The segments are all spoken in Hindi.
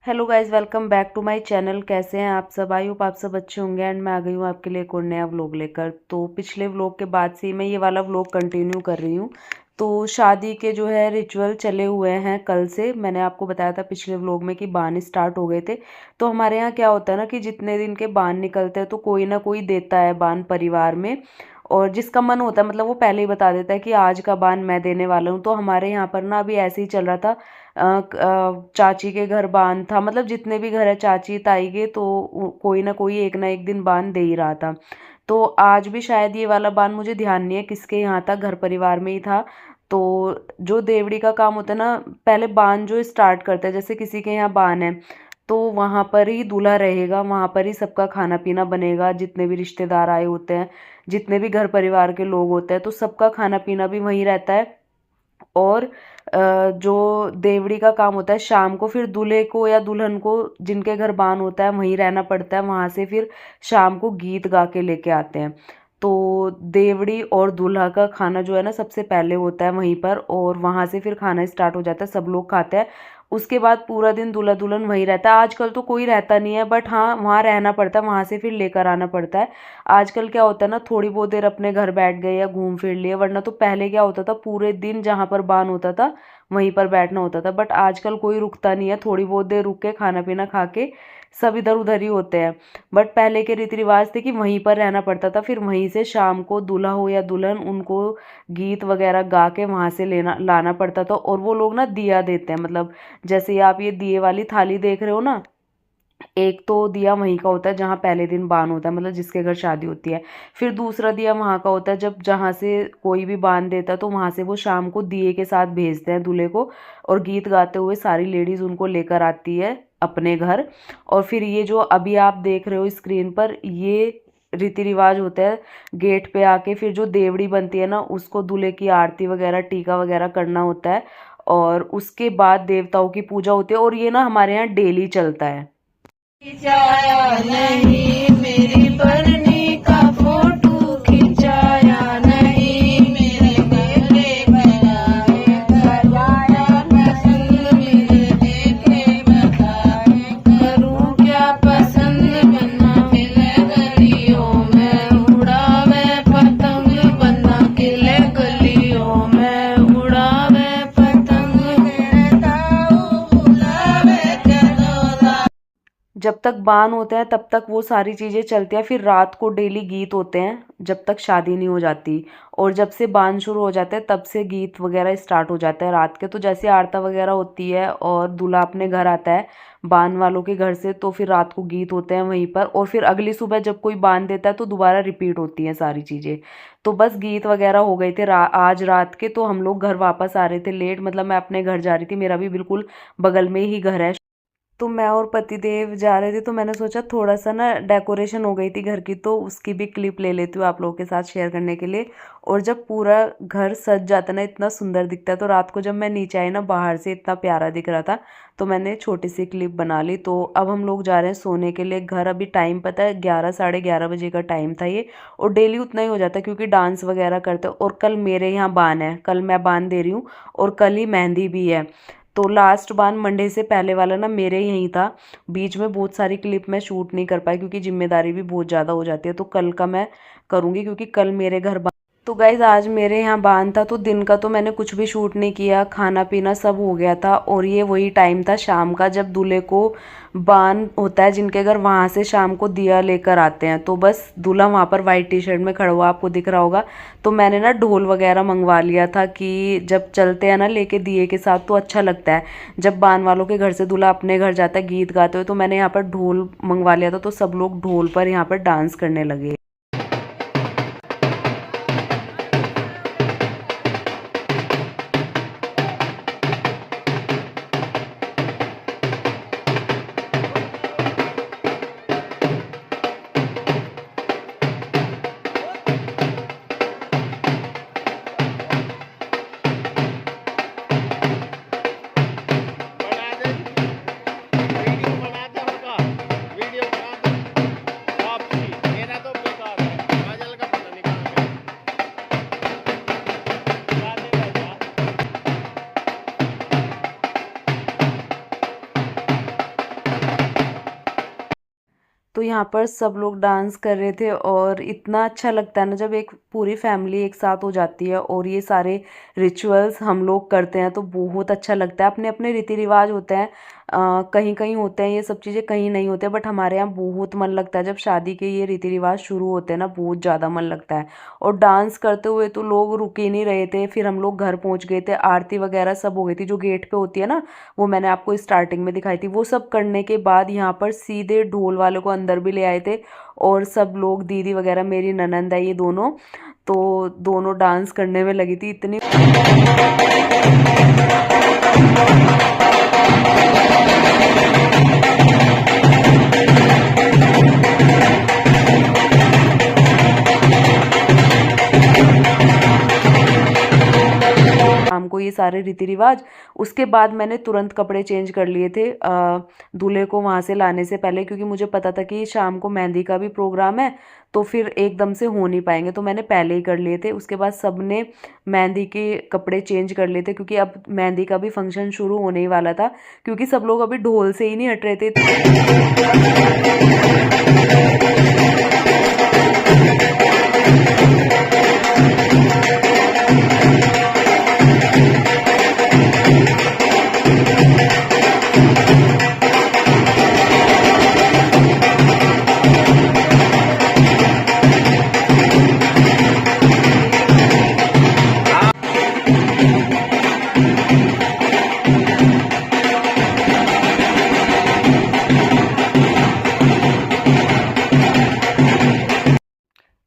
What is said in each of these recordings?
Hello guys, welcome back to my channel. कैसे हैं आप सब? आई होप आप सब अच्छे होंगे। एंड मैं आ गई हूँ आपके लिए एक और नया व्लॉग लेकर। तो पिछले व्लॉग के बाद से मैं ये वाला व्लॉग कंटिन्यू कर रही हूँ। तो शादी के जो है रिचुअल चले हुए हैं कल से। मैंने आपको बताया था पिछले व्लॉग में कि बान स्टार्ट हो गए थे। तो हमारे यहाँ क्या होता है ना कि जितने दिन के बान निकलते हैं तो कोई ना कोई देता है बान परिवार में। और जिसका मन होता है मतलब वो पहले ही बता देता है कि आज का बान मैं देने वाला हूँ। तो हमारे यहाँ पर ना अभी ऐसे ही चल रहा था। चाची के घर बांध था, मतलब जितने भी घर है चाची ताई के, तो कोई ना एक दिन बांध दे ही रहा था। तो आज भी शायद ये वाला बांध, मुझे ध्यान नहीं है किसके यहाँ था, घर परिवार में ही था। तो जो देवड़ी का काम होता है ना, पहले बांध जो स्टार्ट करते हैं, जैसे किसी के यहाँ बांध है तो वहाँ पर ही दूल्हा रहेगा, वहाँ पर ही सबका खाना पीना बनेगा। जितने भी रिश्तेदार आए होते हैं, जितने भी घर परिवार के लोग होते हैं, तो सबका खाना पीना भी वहीं रहता है। और जो देवड़ी का काम होता है शाम को, फिर दूल्हे को या दुल्हन को जिनके घर बान होता है वहीं रहना पड़ता है। वहाँ से फिर शाम को गीत गा के लेके आते हैं। तो देवड़ी और दूल्हा का खाना जो है ना सबसे पहले होता है वहीं पर, और वहाँ से फिर खाना स्टार्ट हो जाता है, सब लोग खाते हैं। उसके बाद पूरा दिन दूल्हा दुल्हन वहीं रहता है। आजकल तो कोई रहता नहीं है, बट हाँ वहाँ रहना पड़ता है, वहाँ से फिर लेकर आना पड़ता है। आजकल क्या होता है ना, थोड़ी बहुत देर अपने घर बैठ गए या घूम फिर लिए, वरना तो पहले क्या होता था पूरे दिन जहाँ पर बान होता था वहीं पर बैठना होता था। बट आजकल कोई रुकता नहीं है, थोड़ी बहुत देर रुक के खाना पीना खा के सब इधर उधर ही होते हैं। बट पहले के रीति रिवाज थे कि वहीं पर रहना पड़ता था, फिर वहीं से शाम को दूल्हा हो या दुल्हन उनको गीत वगैरह गा के वहाँ से लेना लाना पड़ता था। और वो लोग ना दिया देते हैं, मतलब जैसे आप ये दिए वाली थाली देख रहे हो ना, एक तो दिया वहीं का होता है जहाँ पहले दिन बान होता है, मतलब जिसके घर शादी होती है। फिर दूसरा दिया वहाँ का होता है जब जहाँ से कोई भी बान देता है, तो वहाँ से वो शाम को दिए के साथ भेजते हैं दूल्हे को। और गीत गाते हुए सारी लेडीज़ उनको लेकर आती है अपने घर। और फिर ये जो अभी आप देख रहे हो स्क्रीन पर, ये रीति रिवाज होता है। गेट पे आके फिर जो देवड़ी बनती है ना, उसको दूल्हे की आरती वगैरह टीका वगैरह करना होता है। और उसके बाद देवताओं की पूजा होती है, और ये ना हमारे यहाँ डेली चलता है। खिंचाया नहीं मेरी बरनी का फोटो, खिंचाया नहीं मेरे बेटे बनाए, सजाया पसंद मेरे देखे बताए, करूँ क्या पसंद बना मिले गलियों में, उड़ावे पतंग बना किले गलियों में, उड़ावे पतंग मेरे ताऊ बुलावे चलो। जब तक बान होते हैं तब तक वो सारी चीज़ें चलती हैं। फिर रात को डेली गीत होते हैं जब तक शादी नहीं हो जाती। और जब से बान शुरू हो जाते हैं तब से गीत वगैरह स्टार्ट हो जाता है रात के। तो जैसे आरता वगैरह होती है और दूल्हा अपने घर आता है बान वालों के घर से, तो फिर रात को गीत होते हैं वहीं पर। और फिर अगली सुबह जब कोई बान देता है तो दोबारा रिपीट होती हैं सारी चीज़ें। तो बस गीत वगैरह हो गए थे आज रात के। तो हम लोग घर वापस आ रहे थे लेट, मतलब मैं अपने घर जा रही थी, मेरा भी बिल्कुल बगल में ही घर है। तो मैं और पतिदेव जा रहे थे, तो मैंने सोचा थोड़ा सा ना डेकोरेशन हो गई थी घर की, तो उसकी भी क्लिप ले लेती हूँ आप लोगों के साथ शेयर करने के लिए। और जब पूरा घर सज जाता है ना, इतना सुंदर दिखता है। तो रात को जब मैं नीचे आई ना, बाहर से इतना प्यारा दिख रहा था, तो मैंने छोटी सी क्लिप बना ली। तो अब हम लोग जा रहे हैं सोने के लिए घर। अभी टाइम पता है 11 साढ़े 11 बजे का टाइम था ये। और डेली उतना ही हो जाता है क्योंकि डांस वगैरह करते हैं। और कल मेरे यहाँ बान है, कल मैं बान दे रही हूँ, और कल ही मेहंदी भी है। तो लास्ट बान मंडे से पहले वाला ना मेरे यहीं था। बीच में बहुत सारी क्लिप मैं शूट नहीं कर पाई क्योंकि जिम्मेदारी भी बहुत ज़्यादा हो जाती है। तो कल का मैं करूँगी क्योंकि कल मेरे घर तो गाइज आज मेरे यहाँ बान था। तो दिन का तो मैंने कुछ भी शूट नहीं किया, खाना पीना सब हो गया था। और ये वही टाइम था शाम का जब दूल्हे को बान होता है जिनके घर, वहाँ से शाम को दिया लेकर आते हैं। तो बस दूल्हा वहाँ पर वाइट टी शर्ट में खड़ा हुआ आपको दिख रहा होगा। तो मैंने ना ढोल वगैरह मंगवा लिया था कि जब चलते हैं ना लेके दिए के साथ तो अच्छा लगता है। जब बान वालों के घर से दूल्हा अपने घर जाता है गीत गाते हुए, तो मैंने यहाँ पर ढोल मंगवा लिया था। तो सब लोग ढोल पर यहाँ पर डांस करने लगे। तो यहाँ पर सब लोग डांस कर रहे थे और इतना अच्छा लगता है ना जब एक पूरी फैमिली एक साथ हो जाती है और ये सारे रिचुअल्स हम लोग करते हैं तो बहुत अच्छा लगता है। अपने अपने रीति रिवाज होते हैं, कहीं कहीं होते हैं ये सब चीज़ें, कहीं नहीं होते, बट हमारे यहाँ बहुत मन लगता है जब शादी के ये रीति रिवाज शुरू होते हैं ना, बहुत ज़्यादा मन लगता है। और डांस करते हुए तो लोग रुक ही नहीं रहे थे। फिर हम लोग घर पहुँच गए थे, आरती वगैरह सब हो गई थी, जो गेट पे होती है ना, वो मैंने आपको स्टार्टिंग में दिखाई थी। वो सब करने के बाद यहाँ पर सीधे ढोल वाले को अंदर भी ले आए थे और सब लोग, दीदी वगैरह, मेरी ननंद है ये दोनों, तो दोनों डांस करने में लगी थी। इतनी शाम को ये सारे रीति रिवाज, उसके बाद मैंने तुरंत कपड़े चेंज कर लिए थे दूल्हे को वहाँ से लाने से पहले, क्योंकि मुझे पता था कि शाम को मेहंदी का भी प्रोग्राम है तो फिर एकदम से हो नहीं पाएंगे, तो मैंने पहले ही कर लिए थे। उसके बाद सबने मेहंदी के कपड़े चेंज कर लिए थे क्योंकि अब मेहंदी का भी फंक्शन शुरू होने ही वाला था, क्योंकि सब लोग अभी ढोल से ही नहीं हट रहे थे।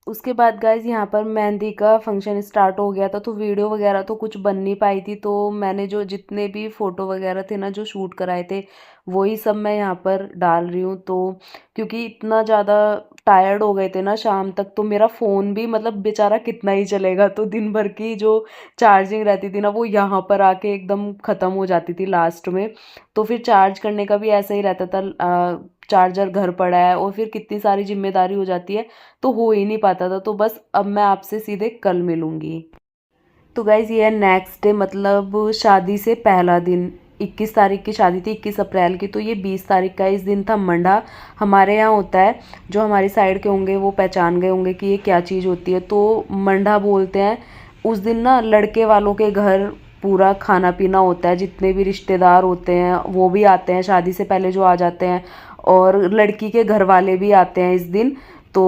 उसके बाद गाइज़ यहाँ पर मेहंदी का फंक्शन स्टार्ट हो गया था, तो वीडियो वगैरह तो कुछ बन नहीं पाई थी, तो मैंने जो जितने भी फ़ोटो वगैरह थे ना जो शूट कराए थे वही सब मैं यहाँ पर डाल रही हूँ। तो क्योंकि इतना ज़्यादा टायर्ड हो गए थे ना शाम तक, तो मेरा फ़ोन भी मतलब बेचारा कितना ही चलेगा, तो दिन भर की जो चार्जिंग रहती थी ना वो यहाँ पर आके एकदम ख़त्म हो जाती थी लास्ट में। तो फिर चार्ज करने का भी ऐसा ही रहता था, चार्जर घर पड़ा है और फिर कितनी सारी जिम्मेदारी हो जाती है, तो हो ही नहीं पाता था। तो बस अब मैं आपसे सीधे कल मिलूँगी। तो गाइज़ ये है नेक्स्ट डे, मतलब शादी से पहला दिन। 21 तारीख की शादी थी, 21 अप्रैल की, तो ये 20 तारीख का इस दिन था मंडा। हमारे यहाँ होता है, जो हमारी साइड के होंगे वो पहचान गए होंगे कि ये क्या चीज़ होती है। तो मंडा बोलते हैं। उस दिन ना लड़के वालों के घर पूरा खाना पीना होता है, जितने भी रिश्तेदार होते हैं वो भी आते हैं, शादी से पहले जो आ जाते हैं, और लड़की के घर वाले भी आते हैं इस दिन। तो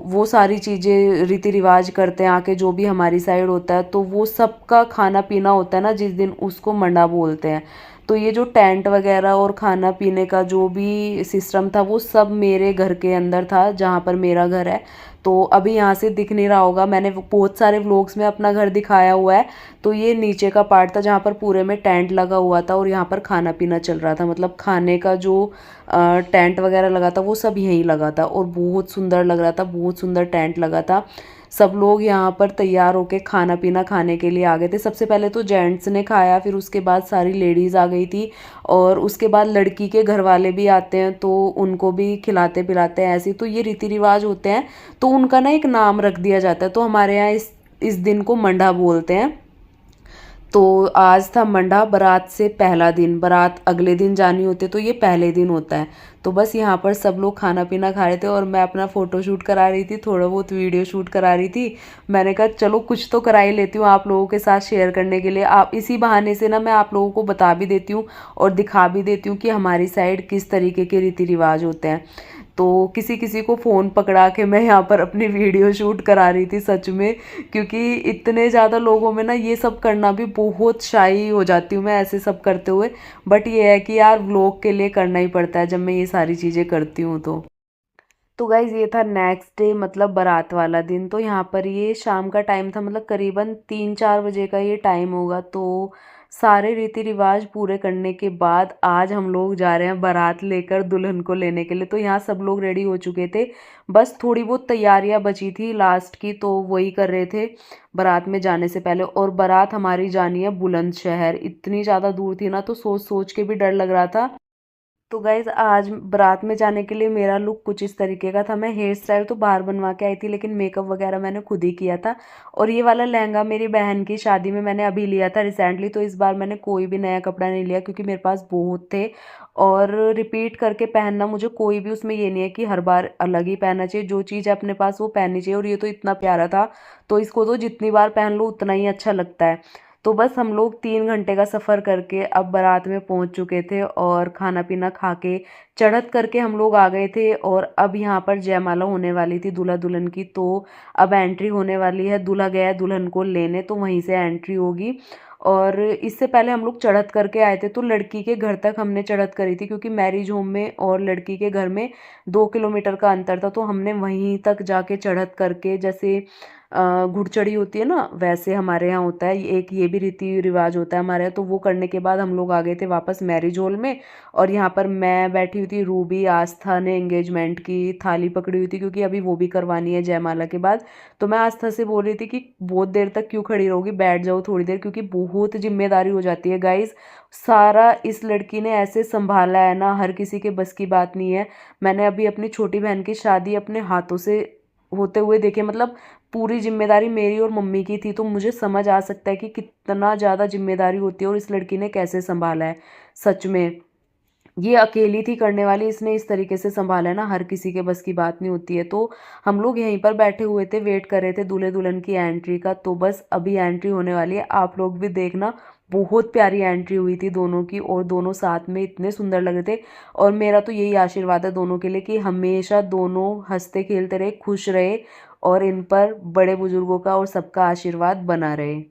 वो सारी चीज़ें रीति रिवाज करते हैं आके, जो भी हमारी साइड होता है, तो वो सबका खाना पीना होता है ना जिस दिन, उसको मंडा बोलते हैं। तो ये जो टेंट वगैरह और खाना पीने का जो भी सिस्टम था वो सब मेरे घर के अंदर था, जहाँ पर मेरा घर है। तो अभी यहाँ से दिख नहीं रहा होगा, मैंने बहुत सारे व्लॉग्स में अपना घर दिखाया हुआ है। तो ये नीचे का पार्ट था जहाँ पर पूरे में टेंट लगा हुआ था और यहाँ पर खाना पीना चल रहा था, मतलब खाने का जो टेंट वगैरह लगा था वो सब यहीं लगा था और बहुत सुंदर लग रहा था, बहुत सुंदर टेंट लगा था। सब लोग यहाँ पर तैयार होके खाना पीना खाने के लिए आ गए थे। सबसे पहले तो जेंट्स ने खाया, फिर उसके बाद सारी लेडीज़ आ गई थी, और उसके बाद लड़की के घर वाले भी आते हैं तो उनको भी खिलाते पिलाते हैं ऐसे। तो ये रीति रिवाज होते हैं, तो उनका ना एक नाम रख दिया जाता है। तो हमारे यहाँ इस दिन को मंडा बोलते हैं। तो आज था मंडा, बारात से पहला दिन। बारात अगले दिन जानी होती है, तो ये पहले दिन होता है। तो बस यहाँ पर सब लोग खाना पीना खा रहे थे और मैं अपना फ़ोटो शूट करा रही थी, थोड़ा बहुत वीडियो शूट करा रही थी। मैंने कहा चलो कुछ तो करा ही लेती हूँ आप लोगों के साथ शेयर करने के लिए। आप इसी बहाने से ना मैं आप लोगों को बता भी देती हूँ और दिखा भी देती हूँ कि हमारी साइड किस तरीके के रीति रिवाज होते हैं। तो किसी किसी को फ़ोन पकड़ा के मैं यहाँ पर अपनी वीडियो शूट करा रही थी सच में, क्योंकि इतने ज़्यादा लोगों में ना ये सब करना भी बहुत शाई हो जाती हूँ मैं ऐसे सब करते हुए। बट ये है कि यार व्लॉग के लिए करना ही पड़ता है जब मैं ये सारी चीज़ें करती हूँ। तो गाइज़ ये था नेक्स्ट डे, मतलब बारात वाला दिन। तो यहाँ पर ये शाम का टाइम था, मतलब करीबन 3-4 बजे का ये टाइम होगा। तो सारे रीति रिवाज पूरे करने के बाद आज हम लोग जा रहे हैं बारात लेकर दुल्हन को लेने के लिए। तो यहाँ सब लोग रेडी हो चुके थे, बस थोड़ी बहुत तैयारियां बची थी लास्ट की, तो वही कर रहे थे बारात में जाने से पहले। और बारात हमारी जानी है बुलंदशहर, इतनी ज़्यादा दूर थी ना, तो सोच सोच के भी डर लग रहा था। तो गाइज़ आज बारात में जाने के लिए मेरा लुक कुछ इस तरीके का था। मैं हेयर स्टाइल तो बाहर बनवा के आई थी, लेकिन मेकअप वगैरह मैंने खुद ही किया था। और ये वाला लहंगा मेरी बहन की शादी में मैंने अभी लिया था रिसेंटली, तो इस बार मैंने कोई भी नया कपड़ा नहीं लिया क्योंकि मेरे पास बहुत थे और रिपीट करके पहनना, मुझे कोई भी उसमें ये नहीं है कि हर बार अलग ही पहनना चाहिए, जो चीज़ है अपने पास वो पहननी चाहिए। और ये तो इतना प्यारा था, तो इसको तो जितनी बार पहन लो उतना ही अच्छा लगता है। तो बस हम लोग 3 घंटे का सफ़र करके अब बारात में पहुंच चुके थे और खाना पीना खा के चढ़त करके हम लोग आ गए थे। और अब यहाँ पर जयमाला होने वाली थी दूल्हा दुल्हन की, तो अब एंट्री होने वाली है। दूल्हा गया है दुल्हन को लेने, तो वहीं से एंट्री होगी। और इससे पहले हम लोग चढ़त करके आए थे, तो लड़की के घर तक हमने चढ़त करी थी, क्योंकि मैरिज होम में और लड़की के घर में 2 किलोमीटर का अंतर था। तो हमने वहीं तक जाके चढ़त करके, जैसे घुड़चढ़ी होती है ना, वैसे हमारे यहाँ होता है एक, ये भी रीति रिवाज होता है हमारे यहाँ। तो वो करने के बाद हम लोग आ गए थे वापस मैरिज हॉल में। और यहाँ पर मैं बैठी हुई थी, रूबी आस्था ने एंगेजमेंट की थाली पकड़ी हुई थी, क्योंकि अभी वो भी करवानी है जयमाला के बाद। तो मैं आस्था से बोल रही थी कि बहुत देर तक क्यों खड़ी रहोगी, बैठ जाओ थोड़ी देर, क्योंकि बहुत जिम्मेदारी हो जाती है गाइज। सारा इस लड़की ने ऐसे संभाला है ना, हर किसी के बस की बात नहीं है। मैंने अभी अपनी छोटी बहन की शादी अपने हाथों से होते हुए देखे, मतलब पूरी जिम्मेदारी मेरी और मम्मी की थी। तो मुझे समझ आ सकता है कि कितना ज़्यादा जिम्मेदारी होती है और इस लड़की ने कैसे संभाला है। सच में ये अकेली थी करने वाली, इसने इस तरीके से संभाला है ना, हर किसी के बस की बात नहीं होती है। तो हम लोग यहीं पर बैठे हुए थे, वेट कर रहे थे दूल्हे दुल्हन की एंट्री का। तो बस अभी एंट्री होने वाली है, आप लोग भी देखना। बहुत प्यारी एंट्री हुई थी दोनों की, और दोनों साथ में इतने सुंदर लग रहे थे। और मेरा तो यही आशीर्वाद है दोनों के लिए कि हमेशा दोनों हंसते खेलते रहे, खुश रहे, और इन पर बड़े बुजुर्गों का और सबका आशीर्वाद बना रहे।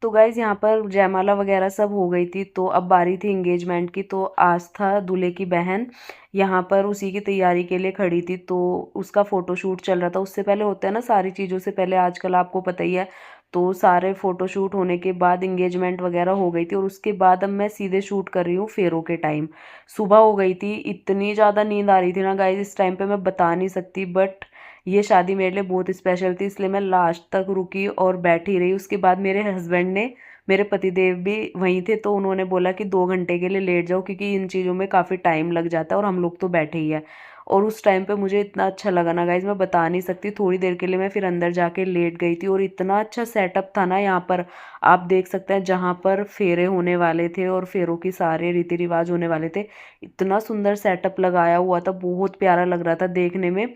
तो गाइज़ यहाँ पर जयमाला वगैरह सब हो गई थी, तो अब बारी थी एंगेजमेंट की। तो आस्था दूल्हे की बहन यहाँ पर उसी की तैयारी के लिए खड़ी थी, तो उसका फ़ोटोशूट चल रहा था। उससे पहले होता है ना सारी चीज़ों से पहले, आजकल आपको पता ही है। तो सारे फ़ोटोशूट होने के बाद एंगेजमेंट वगैरह हो गई थी, और उसके बाद अब मैं सीधे शूट कर रही हूँ फेरों के टाइम। सुबह हो गई थी, इतनी ज़्यादा नींद आ रही थी ना गाइज़, इस टाइम पे मैं बता नहीं सकती। बट ये शादी मेरे लिए बहुत स्पेशल थी, इसलिए मैं लास्ट तक रुकी और बैठी रही। उसके बाद मेरे हस्बैंड ने, मेरे पतिदेव भी वहीं थे, तो उन्होंने बोला कि 2 घंटे के लिए लेट जाओ, क्योंकि इन चीज़ों में काफ़ी टाइम लग जाता है और हम लोग तो बैठे ही है। और उस टाइम पे मुझे इतना अच्छा लगा ना गाइज, मैं बता नहीं सकती। थोड़ी देर के लिए मैं फिर अंदर जाके लेट गई थी, और इतना अच्छा सेटअप था ना यहाँ पर। आप देख सकते हैं जहाँ पर फेरे होने वाले थे और फेरों की सारे रीति रिवाज होने वाले थे, इतना सुंदर सेटअप लगाया हुआ था, बहुत प्यारा लग रहा था देखने में।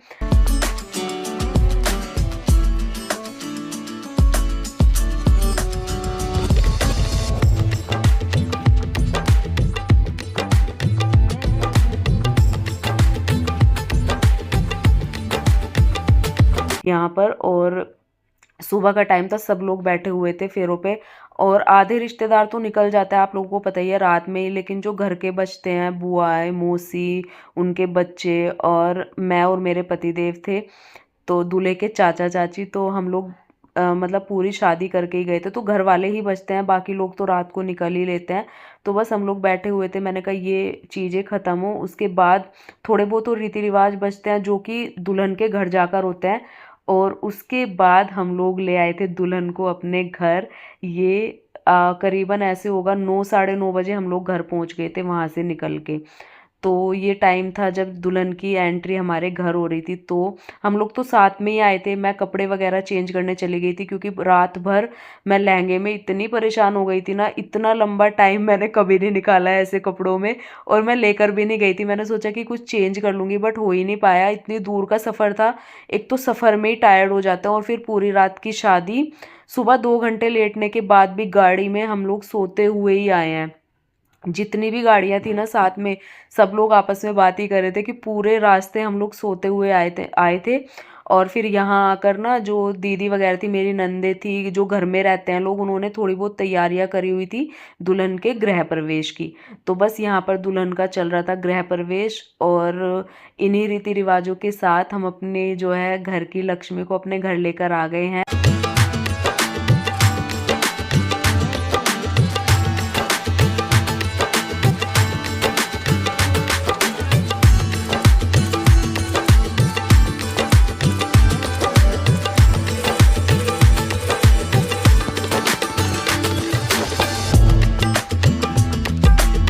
यहाँ पर, और सुबह का टाइम था, सब लोग बैठे हुए थे फेरों पे। और आधे रिश्तेदार तो निकल जाता है, आप लोगों को पता ही है, रात में ही। लेकिन जो घर के बचते हैं, बुआएं, मौसी, उनके बच्चे, और मैं और मेरे पतिदेव थे, तो दूल्हे के चाचा चाची, तो हम लोग मतलब पूरी शादी करके ही गए थे। तो घर वाले ही बचते हैं, बाकी लोग तो रात को निकल ही लेते हैं। तो बस हम लोग बैठे हुए थे, मैंने कहा ये चीज़ें ख़त्म हो, उसके बाद थोड़े बहुत तो रीति रिवाज बचते हैं जो कि दुल्हन के घर जाकर होते हैं। और उसके बाद हम लोग ले आए थे दुल्हन को अपने घर। ये करीबन ऐसे होगा 9 साढ़े 9 बजे हम लोग घर पहुंच गए थे वहाँ से निकल के। तो ये टाइम था जब दुल्हन की एंट्री हमारे घर हो रही थी। तो हम लोग तो साथ में ही आए थे। मैं कपड़े वगैरह चेंज करने चली गई थी क्योंकि रात भर मैं लहंगे में इतनी परेशान हो गई थी ना, इतना लंबा टाइम मैंने कभी नहीं निकाला है ऐसे कपड़ों में। और मैं लेकर भी नहीं गई थी, मैंने सोचा कि कुछ चेंज कर लूँगी बट हो ही नहीं पाया, इतनी दूर का सफ़र था। एक तो सफ़र में ही टायर्ड हो जाते हैं और फिर पूरी रात की शादी, सुबह 2 घंटे लेटने के बाद भी गाड़ी में हम लोग सोते हुए ही आए हैं। जितनी भी गाड़ियां थी ना साथ में, सब लोग आपस में बात ही कर रहे थे कि पूरे रास्ते हम लोग सोते हुए आए थे। और फिर यहाँ आकर ना जो दीदी वगैरह थी, मेरी नंदे थी, जो घर में रहते हैं लोग, उन्होंने थोड़ी बहुत तैयारियां करी हुई थी दुल्हन के गृह प्रवेश की। तो बस यहाँ पर दुल्हन का चल रहा था गृह प्रवेश, और इन्हीं रीति रिवाजों के साथ हम अपने जो है घर की लक्ष्मी को अपने घर लेकर आ गए हैं।